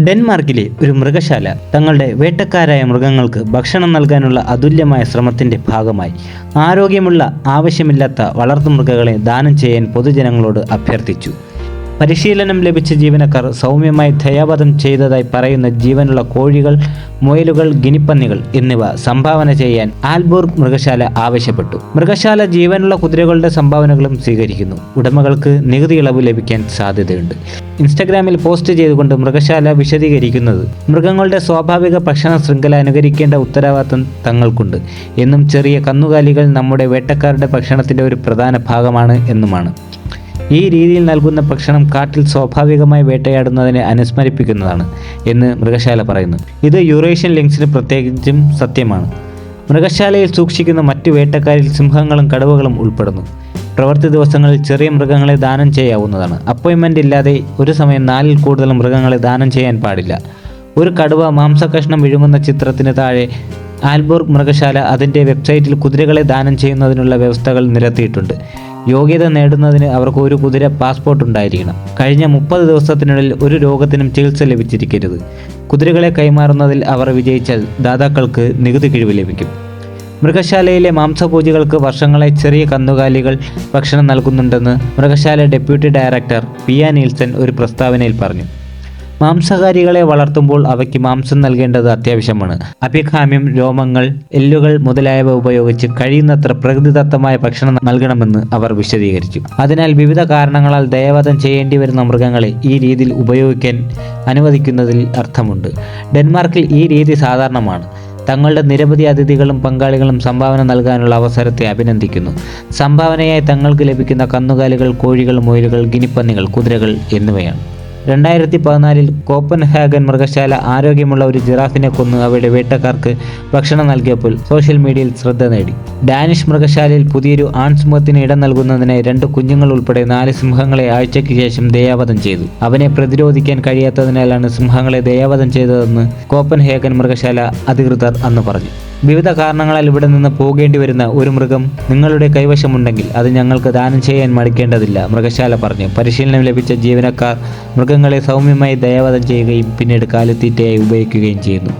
ഡെൻമാർക്കിലെ ഒരു മൃഗശാല തങ്ങളുടെ വേട്ടക്കാരായ മൃഗങ്ങൾക്ക് ഭക്ഷണം നൽകാനുള്ള അതുല്യമായ ശ്രമത്തിൻ്റെ ഭാഗമായി ആരോഗ്യമുള്ള ആവശ്യമില്ലാത്ത വളർത്തുമൃഗങ്ങളെ ദാനം ചെയ്യാൻ പൊതുജനങ്ങളോട് അഭ്യർത്ഥിച്ചു. പരിശീലനം ലഭിച്ച ജീവനക്കാർ സൗമ്യമായി ദയാവധം ചെയ്തതായി പറയുന്ന ജീവനുള്ള കോഴികൾ, മുയലുകൾ, ഗിനിപ്പന്നികൾ എന്നിവ സംഭാവന ചെയ്യാൻ ആൽബോർഗ് മൃഗശാല ആവശ്യപ്പെട്ടു. മൃഗശാല ജീവനുള്ള കുതിരകളുടെ സംഭാവനകളും സ്വീകരിക്കുന്നു. ഉടമകൾക്ക് നികുതി ഇളവ് ലഭിക്കാൻ സാധ്യതയുണ്ട്. ഇൻസ്റ്റഗ്രാമിൽ പോസ്റ്റ് ചെയ്തുകൊണ്ട് മൃഗശാല വിശദീകരിക്കുന്നത്, മൃഗങ്ങളുടെ സ്വാഭാവിക ഭക്ഷണ ശൃംഖല അനുകരിക്കേണ്ട ഉത്തരവാദിത്തം തങ്ങൾക്കുണ്ട് എന്നും ചെറിയ കന്നുകാലികൾ നമ്മുടെ വേട്ടക്കാരുടെ ഭക്ഷണത്തിൻ്റെ ഒരു പ്രധാന ഭാഗമാണ് എന്നുമാണ്. ഈ രീതിയിൽ നൽകുന്ന ഭക്ഷണം കാട്ടിൽ സ്വാഭാവികമായി വേട്ടയാടുന്നതിനെ അനുസ്മരിപ്പിക്കുന്നതാണ് എന്ന് മൃഗശാല പറയുന്നു. ഇത് യൂറേഷ്യൻ ലിങ്സിന് പ്രത്യേകിച്ചും സത്യമാണ്. മൃഗശാലയിൽ സൂക്ഷിക്കുന്ന മറ്റു വേട്ടക്കാരിൽ സിംഹങ്ങളും കടുവകളും ഉൾപ്പെടുന്നു. പ്രവൃത്തി ദിവസങ്ങളിൽ ചെറിയ മൃഗങ്ങളെ ദാനം ചെയ്യാവുന്നതാണ്. അപ്പോയിൻമെൻ്റ് ഇല്ലാതെ ഒരു സമയം 4-ൽ കൂടുതൽ മൃഗങ്ങളെ ദാനം ചെയ്യാൻ പാടില്ല. ഒരു കടുവ മാംസകഷ്ണം വിഴുങ്ങുന്ന ചിത്രത്തിന് താഴെ ആൽബോർഗ് മൃഗശാല അതിൻ്റെ വെബ്സൈറ്റിൽ കുതിരകളെ ദാനം ചെയ്യുന്നതിനുള്ള വ്യവസ്ഥകൾ നിരത്തിയിട്ടുണ്ട്. യോഗ്യത നേടുന്നതിന് അവർക്ക് ഒരു കുതിര പാസ്പോർട്ട് ഉണ്ടായിരിക്കണം. കഴിഞ്ഞ 30 ദിവസത്തിനുള്ളിൽ ഒരു രോഗത്തിനും ചികിത്സ ലഭിച്ചിരിക്കരുത്. കുതിരകളെ കൈമാറുന്നതിൽ അവർ വിജയിച്ചാൽ ദാതാക്കൾക്ക് നികുതി കിഴിവ് ലഭിക്കും. മൃഗശാലയിലെ മാംസഭോജികൾക്ക് വർഷങ്ങളായി ചെറിയ കന്നുകാലികൾ ഭക്ഷണം നൽകുന്നുണ്ടെന്ന് മൃഗശാല ഡെപ്യൂട്ടി ഡയറക്ടർ പിയ നീൽസൺ ഒരു പ്രസ്താവനയിൽ പറഞ്ഞു. മാംസാഹാരികളെ വളർത്തുമ്പോൾ അവയ്ക്ക് മാംസം നൽകേണ്ടത് അത്യാവശ്യമാണ്. അഭികാമ്യം, രോമങ്ങൾ, എല്ലുകൾ മുതലായവ ഉപയോഗിച്ച് കഴിയുന്നത്ര പ്രകൃതിദത്തമായ ഭക്ഷണം നൽകണമെന്ന് അവർ വിശദീകരിച്ചു. അതിനാൽ വിവിധ കാരണങ്ങളാൽ ദയാവധം ചെയ്യേണ്ടി വരുന്ന മൃഗങ്ങളെ ഈ രീതിയിൽ ഉപയോഗിക്കാൻ അനുവദിക്കുന്നതിൽ അർത്ഥമുണ്ട്. ഡെൻമാർക്കിൽ ഈ രീതി സാധാരണമാണ്. തങ്ങളുടെ നിരവധി അതിഥികളും പങ്കാളികളും സംഭാവന നൽകാനുള്ള അവസരത്തെ അഭിനന്ദിക്കുന്നു. സംഭാവനയായി തങ്ങൾക്ക് ലഭിക്കുന്ന കന്നുകാലികൾ, കോഴികൾ, മുയലുകൾ, ഗിനിപ്പന്നികൾ, കുതിരകൾ എന്നിവയാണ്. 2014 കോപ്പൻഹാഗൻ മൃഗശാല ആരോഗ്യമുള്ള ഒരു ജിറാഫിനെ കൊന്ന് അവയുടെ വേട്ടക്കാർക്ക് ഭക്ഷണം നൽകിയപ്പോൾ സോഷ്യൽ മീഡിയയിൽ ശ്രദ്ധ നേടി. ഡാനിഷ് മൃഗശാലയിൽ പുതിയൊരു ആൺസിംഹത്തിന് ഇടം നൽകുന്നതിനായി 2 കുഞ്ഞുങ്ങൾ ഉൾപ്പെടെ 4 സിംഹങ്ങളെ ആഴ്ചയ്ക്ക് ശേഷം ദയാവധം ചെയ്തു. അവനെ പ്രതിരോധിക്കാൻ കഴിയാത്തതിനാലാണ് സിംഹങ്ങളെ ദയാവധം ചെയ്തതെന്ന് കോപ്പൻഹാഗൻ മൃഗശാല അധികൃതർ അന്ന് പറഞ്ഞു. വിവിധ കാരണങ്ങളാൽ ഇവിടെ നിന്ന് പോകേണ്ടി വരുന്ന ഒരു മൃഗം നിങ്ങളുടെ കൈവശമുണ്ടെങ്കിൽ അത് ഞങ്ങൾക്ക് ദാനം ചെയ്യാൻ മടിക്കേണ്ടതില്ല, മൃഗശാല പറഞ്ഞു. പരിശീലനം ലഭിച്ച ജീവനക്കാർ മൃഗങ്ങളെ സൗമ്യമായി ദയാവധം ചെയ്യുകയും പിന്നീട് കാലിത്തീറ്റയായി ഉപയോഗിക്കുകയും ചെയ്യുന്നു.